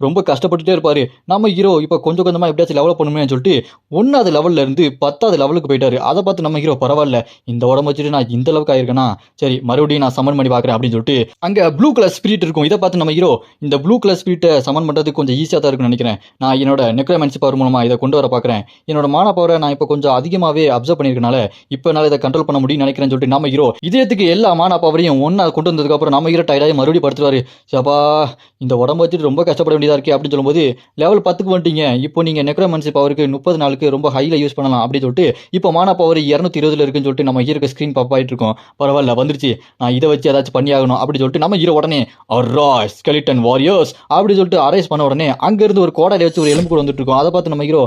ரொம்ப கஷ்டப்பட்டுட்டே இருப்பாரு. நம்ம ஹீரோ இப்போ கொஞ்சம் கொஞ்சமா எப்படியாச்சும் லெவலப் பண்ணணுமே சொல்லிட்டு 1வது லெவல்ல இருந்து 10வது லெவலுக்கு போயிட்டாரு. அதை பார்த்து நம்ம ஹீரோ பரவாயில்ல, இந்த உடம்பு வச்சுட்டு நான் இந்த அளவுக்கு ஆயிருக்கேனா, சரி மறுபடியும் நான் சமன் பண்ணி பார்க்குறேன் அப்படின்னு சொல்லிட்டு அங்க ப்ளூ கலர் ஸ்பிரிட் இருக்கும். இதை பார்த்து நம்ம ஹீரோ இந்த ப்ளூ கலர் ஸ்பிரிட்டை சமன் பண்றது கொஞ்சம் ஈஸியாக தான் இருக்கும்னு நினைக்கிறேன். நான் என்னோட நெக்ரோமன்சி பவர் மூலமா இதை கொண்டு வர பார்க்குறேன். என்னோட மானா பவரை நான் இப்போ கொஞ்சம் அதிகமாகவே அப்சர்வ் பண்ணியிருக்கனால இப்போ என்னால் இதை கண்ட்ரோல் பண்ண முடியும்னு நினைக்கிறேன்னு சொல்லிட்டு நம்ம ஹீரோ இதயத்துக்கு எல்லா மானா பவரையும் ஒன்றா கொண்டு வந்ததுக்கு அப்புறம் நம்ம ஹீரோ டயர்டாகி மறுபடியும் படுத்துருவாரு. சப்பா, இந்த உடம்பு வச்சுட்டு ரொம்ப கஷ்டப்பட வேண்டியதா இருக்கே அப்படின்னு சொல்லும்போது, லெவல் 10க்கு வந்துட்டீங்க, இப்போ நீங்க நெக்ரோமன்சி பவருக்கு 30 நாளுக்கு ரொம்ப ஹைல யூஸ் பண்ணலாம் அப்படின்னு சொல்லிட்டு இப்போ மானா பவர் 220 இருக்குன்னு சொல்லிட்டு நம்ம ஹீரோக்கு ஸ்கிரீன் பாப் ஆயிட்டு இருக்கோம். பரவாயில்ல வந்துருச்சு, நான் இதை வச்சு ஏதாச்சும் பண்ணி ஆகணும் அப்படின்னு சொல்லிட்டு நம்ம ஹீரோ உடனே அரைஸ் ஸ்கெலிட்டன் வாரியர்ஸ் அப்படின்னு சொல்லிட்டு அரைஸ் பண்ண உடனே அங்கிருந்து ஒரு கோடாலை வச்சு ஒரு எலும்பு கூட வந்துட்டு இருக்கோம். அதை பார்த்து நம்ம ஹீரோ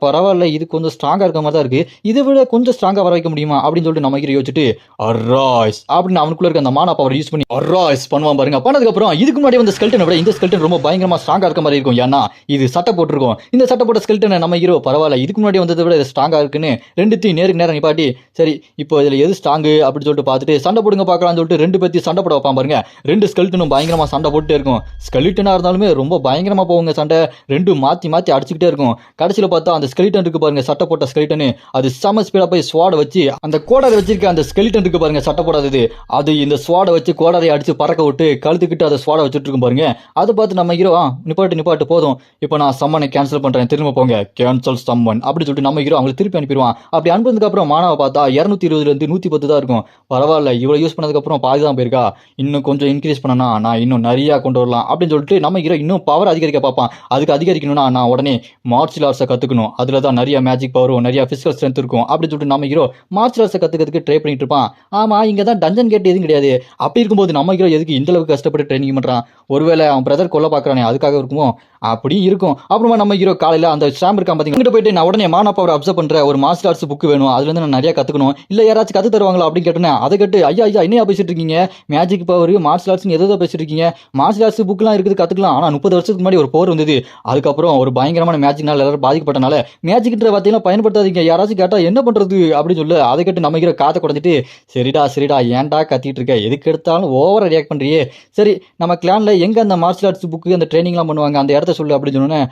பரவாயில்ல, இது கொஞ்சம் ஸ்ட்ராங்கா இருக்க மாதிரி தான் இருக்கு, இதை விட கொஞ்சம் ஸ்ட்ராங்கா வர வைக்க முடியுமா அப்படின்னு சொல்லிட்டு நம்ம ஹீரோ யோசிச்சுட்டு அரைஸ் அப்படின்னு அவனுக்குள்ள இருக்க அந்த மானா பவர் யூஸ் பண்ணி அரைஸ் பண்ணுவான் பாருங்க. பண்ணதுக்கு அப்புறம் இதுக்கு முன்னாடி வந்து ஸ்கெல்டனை விட இந்த ஸ்கெல்டன் ரொம்ப பயங்கரமா ஸ்ட்ராங்கா இருக்க மாதிரி இருக்கும். ஏன்னா இது சட்டை போட்டிருக்கும். இந்த சட்டை போட்ட ஸ்கெல்டனை நம்ம ஹீரோ பரவாயில்ல, இதுக்கு முன்னாடி வந்ததை விட இது ஸ்ட்ராங்கா இருக்குன்னு ரெண்டுத்தையும் நேருக்கு நேரம் நிப்பாட்டி, சரி இப்போ இதுல எது ஸ்ட்ராங்கு அப்படின்னு சொல்லிட்டு பார்த்துட்டு சண்டை போடுங்க பார்க்கலாம்னு சொல்லிட்டு ரெண்டு பேர்த்தையும் சண்டை போட வைப்பான் பாருங்க. ரெண்டு ஸ்கெல்டனும் பயங்கரமா சண்டை போட்டுட்டே இருக்கும். ஸ்கெலிட்டனா இருந்தாலுமே ரொம்ப பயங்கரமா போவாங்க சண்டை, ரெண்டும் மாத்தி மாத்தி அடிச்சுக்கிட்டே இருக்கும். கடைசியில் பார்த்தா அந்த ஸ்கெலிட்டன் இருக்கு பாருங்க, சட்டை போட்ட ஸ்கெலிட்டன், அது செம ஸ்பீடா போய் ஸ்வாட வச்சு அந்த கோடாரை வச்சிருக்க அந்த ஸ்கெலிட்டன் இருக்கு பாருங்க, சட்டை போடாதது, அது இந்த ஸ்வாட வச்சு கோடாரை அடிச்சு பறக்க விட்டு கழுத்துக்கிட்டு அதை ஸ்வாட வச்சுட்டு இருக்கும் பாருங்க. அதை பார்த்து நம்ம ஹீரோ நிப்பாட்டு போதும், இப்போ நான் சம்மனை கேன்சல் பண்றேன், திரும்ப போங்க, கேன்சல் சம்மன் அப்படின்னு சொல்லிட்டு நம்ம ஹீரோ அவங்களுக்கு திருப்பி அனுப்பிடுவான். அப்படி அனுப்புனதுக்கு அப்புறம் மானாவை பார்த்தா 220 இருந்து 110 தான் இருக்கும். பரவாயில்ல, இவ்வளவு யூஸ் பண்ணதுக்கு அப்புறம் பாதி தான் போயிருக்கா, இன்னும் கொஞ்சம் இன்க்ரீஸ் பண்ணனா நான் இன்னும் நிறைய கொண்டு வரலாம் அப்படின்னு சொல்லிட்டு நம்ம ஹீரோ இன்னும் பவர் அதிகரிக்க பார்ப்பான். அதுக்கு அதிகரிக்கணும்னா நான் உடனே மார்ஷியல் ஆர்ட்ஸை கத்துக்கணும், அதுல தான் நிறைய மேஜிக் பவரும் நிறைய பிசிக்கல் ஸ்ட்ரென்த் இருக்கும் அப்படின்னு சொல்லிட்டு நம்ம ஹீரோ மார்ஷியல் ஆர்ட்ஸை கத்துக்கிறதுக்கு ட்ரை பண்ணிட்டு இருப்பான். ஆமா, இங்க தான் டஞ்சன் கேட் எதுவும் கிடையாது. அப்படி இருக்கும்போது நம்ம ஹீரோ எதுக்கு இந்த அளவுக்கு கஷ்டப்பட்டு ட்ரைனிங் பண்றான்? ஒருவேளை அவன் பிரதர் கொல்ல பாக்குறானே அதுக்காக இருக்குமோ? அப்படி இருக்கும். அப்புறமா நம்ம ஹீரோ காலையில அந்த ஸ்டாம்ப் இருக்கான் பாத்தீங்க, போயிட்டு நான் உடனே மானா பவர் அப்சர்வ் பண்ற ஒரு மார்ஷியல் ஆர்ட்ஸ் புக் வேணும், அதுல இருந்து நான் நிறைய கத்துக்கணும், இல்ல யாராச்சும் கத்து தருவாங்களா அப்படின்னு கேட்டேன். அதை கேட்டு ஐயா என்னையா பேசிட்டு இருக்கீங்க, மேஜிக் பவர் மார்ஷியல் ஆர்ட்ஸ் எதோ பேசிட்டு இருக்கீங்க, மார்ஷியல் ஆர்ட்ஸ் புக்லாம் இருக்குது கத்துக்கலாம், ஆனா 30 வருஷத்துக்கு முன்னாடி ஒரு போர் வந்தது, அதுக்கப்புறம் ஒரு பயங்கரமான மேஜிக்னால எல்லாரும் பாதிக்கப்பட்டனால மேஜிக்ன்ற வார்த்தையெல்லாம் பயன்படுத்தாதீங்க, யாராச்சும் கேட்டா என்ன பண்றது அப்படின்னு சொல்லு. அதை கேட்டு நம்ம ஹீரோ காதை குறைஞ்சிட்டு, சரிடா ஏன்டா கத்திட்டு இருக்க, எதுக்கு எடுத்தாலும் ஓவரா ரியாக்ட் பண்றியே, சரி நம்ம கிளான்ல எங்க அந்த மார்ஷியல் ஆர்ட்ஸ் புக்கு அந்த ட்ரைனிங்லாம் பண்ணுவாங்க அந்த இடத்த சொல்லு அப்படின்னு சொன்னோன்னே,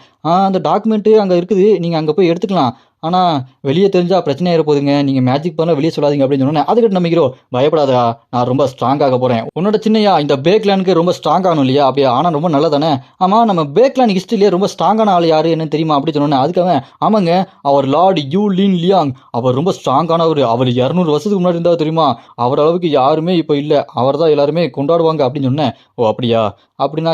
அந்த டாக்குமெண்ட் அங்க இருக்குது, நீங்க அங்க போய் எடுத்துக்கலாம், ஆனா வெளியே தெரிஞ்சா பிரச்சனை ஆயிர போதுங்க, நீங்க மேஜிக் பண்ண வெளியே சொல்லாதீங்க அப்படின்னு சொன்னோன்னே, அதுக்கிட்ட நம்ம ஹீரோ பயப்படாதா, நான் ரொம்ப ஸ்ட்ராங் ஆக போறேன், உன்னோட சின்னையா இந்த பேக்லானுக்கு ரொம்ப ஸ்ட்ராங் ஆகணும் இல்லையா, அப்படியே ஆனா ரொம்ப நல்லதானே, ஆமா நம்ம பேக்லான் ஹிஸ்டரியிலே ரொம்ப ஸ்ட்ராங்கான ஆள் யாரு என்ன தெரியுமா அப்படின்னு சொன்னோன்னே, அதுக்காக ஆமாங்க அவர் லார்ட் யூ லின் லியாங், அவர் ரொம்ப ஸ்ட்ராங்கானவர், அவர் 200 வருஷத்துக்கு முன்னாடி இருந்தா தெரியுமா, அவர் அளவுக்கு யாருமே இப்போ இல்லை, அவர் தான் எல்லாருமே கொண்டாடுவாங்க அப்படின்னு சொன்னேன். ஓ அப்படியா, அப்படின்னா